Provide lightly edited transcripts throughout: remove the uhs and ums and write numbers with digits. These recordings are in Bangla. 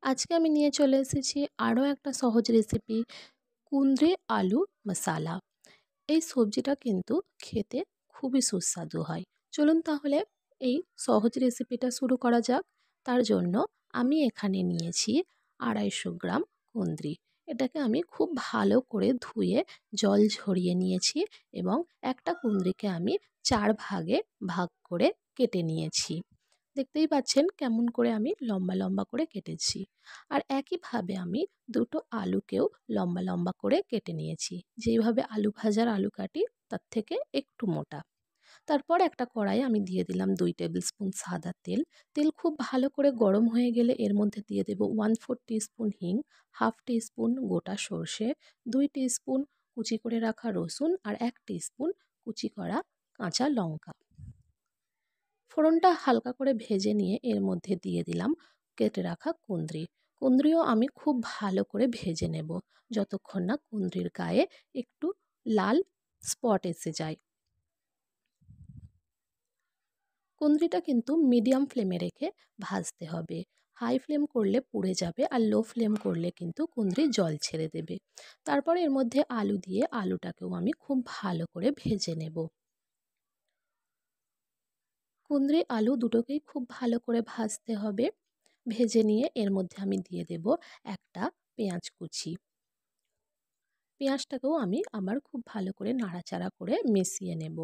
আজকে আমি নিয়ে চলে এসেছি আরও একটা সহজ রেসিপি, কুঁদরি আলু মশালা। এই সবজিটা কিন্তু খেতে খুবই সুস্বাদু হয়। চলুন তাহলে এই সহজ রেসিপিটা শুরু করা যাক। তার জন্য আমি এখানে নিয়েছি 250 গ্রাম কুঁদরি। এটাকে আমি খুব ভালো করে ধুয়ে জল ঝরিয়ে নিয়েছি এবং একটা কুঁদরিকে আমি 4 ভাগে ভাগ করে কেটে নিয়েছি। দেখতেই পাচ্ছেন কেমন করে আমি লম্বা লম্বা করে কেটেছি। আর একইভাবে আমি দুটো আলুকেও লম্বা লম্বা করে কেটে নিয়েছি। যেইভাবে আলু ভাজার আলু কাটি তার থেকে একটু মোটা। তারপর একটা কড়াইয়ে আমি দিয়ে দিলাম 2 টেবিল স্পুন সাদা তেল। তেল খুব ভালো করে গরম হয়ে গেলে এর মধ্যে দিয়ে দেব 1/4 টিস্পুন হিং, 1/2 টিস্পুন গোটা সর্ষে, 2 টিস্পুন কুচি করে রাখা রসুন আর 1 টিস্পুন কুচি করা কাঁচা লঙ্কা। ফোড়নটা হালকা করে ভেজে নিয়ে এর মধ্যে দিয়ে দিলাম কেটে রাখা কুঁদরি। কুঁদরিও আমি খুব ভালো করে ভেজে নেব যতক্ষণ না কুঁদরির গায়ে একটু লাল স্পট এসে যায়। কুঁদরিটা কিন্তু মিডিয়াম ফ্লেমে রেখে ভাজতে হবে। হাই ফ্লেম করলে পুড়ে যাবে আর লো ফ্লেম করলে কিন্তু কুঁদরি জল ছেড়ে দেবে। তারপর এর মধ্যে আলু দিয়ে আলুটাকেও আমি খুব ভালো করে ভেজে নেব। কুঁদরি আলু দুটোকেই খুব ভালো করে ভাজতে হবে। ভেজে নিয়ে এর মধ্যে আমি দিয়ে দেব একটা পেঁয়াজ কুচি। পেঁয়াজটাকেও আমি আবার খুব ভালো করে নাড়াচাড়া করে মিশিয়ে নেব।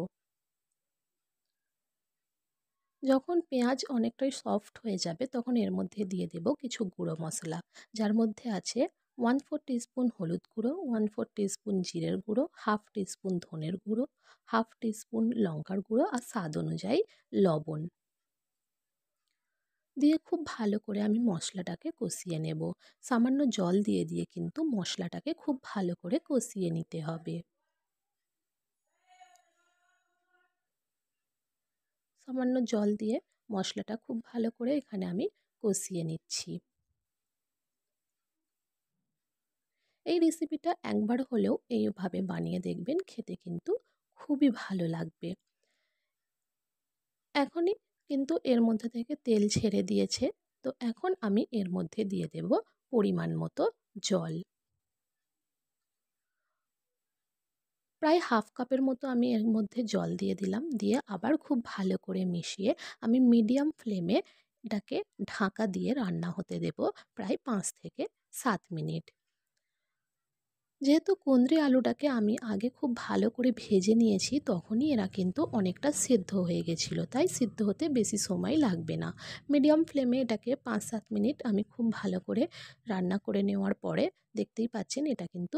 যখন পেঁয়াজ অনেকটাই সফট হয়ে যাবে তখন এর মধ্যে দিয়ে দেব কিছু গুঁড়ো মশলা, যার মধ্যে আছে 1/4 টিস্পুন হলুদ গুঁড়ো, 1/4 টিস্পুন জিরের গুঁড়ো, 1/2 টিস্পুন ধনের গুঁড়ো, 1/2 টিস্পুন লঙ্কার গুঁড়ো আর স্বাদ অনুযায়ী লবণ দিয়ে খুব ভালো করে আমি মশলাটাকে কষিয়ে নেব। সামান্য জল দিয়ে দিয়ে কিন্তু মশলাটাকে খুব ভালো করে কষিয়ে নিতে হবে। সামান্য জল দিয়ে মশলাটা খুব ভালো করে এখানে আমি কষিয়ে নিচ্ছি। এই রেসিপিটা একবার হলেও এইভাবে বানিয়ে দেখবেন, খেতে কিন্তু খুবই ভালো লাগবে। এখনই কিন্তু এর মধ্যে থেকে তেল ছেড়ে দিয়েছে, তো এখন আমি এর মধ্যে দিয়ে দেব পরিমাণ মতো জল। প্রায় 1/2 কাপের মতো আমি এর মধ্যে জল দিয়ে দিলাম, দিয়ে আবার খুব ভালো করে মিশিয়ে আমি মিডিয়াম ফ্লেমে এটাকে ঢাকা দিয়ে রান্না হতে দেব প্রায় 5 থেকে 7 মিনিট। যেহেতু কুঁদরি আলুটাকে আমি আগে খুব ভালো করে ভেজে নিয়েছি, তখনই এরা কিন্তু অনেকটা সেদ্ধ হয়ে গেছিলো, তাই সিদ্ধ হতে বেশি সময় লাগবে না। মিডিয়াম ফ্লেমে এটাকে 5-7 মিনিট আমি খুব ভালো করে রান্না করে নেওয়ার পরে দেখতেই পাচ্ছেন এটা কিন্তু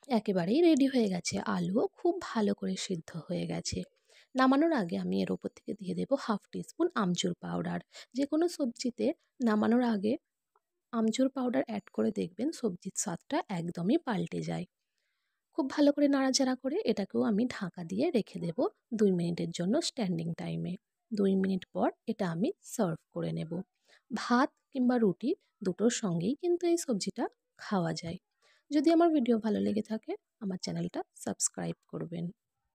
একেবারেই রেডি হয়ে গেছে। আলুও খুব ভালো করে সিদ্ধ হয়ে গেছে। নামানোর আগে আমি এর ওপর থেকে দিয়ে দেব 1/2 টিস্পুন আমচুর পাউডার। যে কোনো সবজিতে নামানোর আগে আমচুর পাউডার অ্যাড করে দেখবেন সবজির স্বাদটা একদমই পাল্টে যায়। খুব ভালো করে নাড়াচাড়া করে এটাকেও আমি ঢাকা দিয়ে রেখে দেব 2 মিনিটের জন্য স্ট্যান্ডিং টাইমে। 2 মিনিট পর এটা আমি সার্ভ করে নেব। ভাত কিংবা রুটি দুটোর সঙ্গেই কিন্তু এই সবজিটা খাওয়া যায়। যদি আমার ভিডিও ভালো লেগে থাকে আমার চ্যানেলটা সাবস্ক্রাইব করবেন।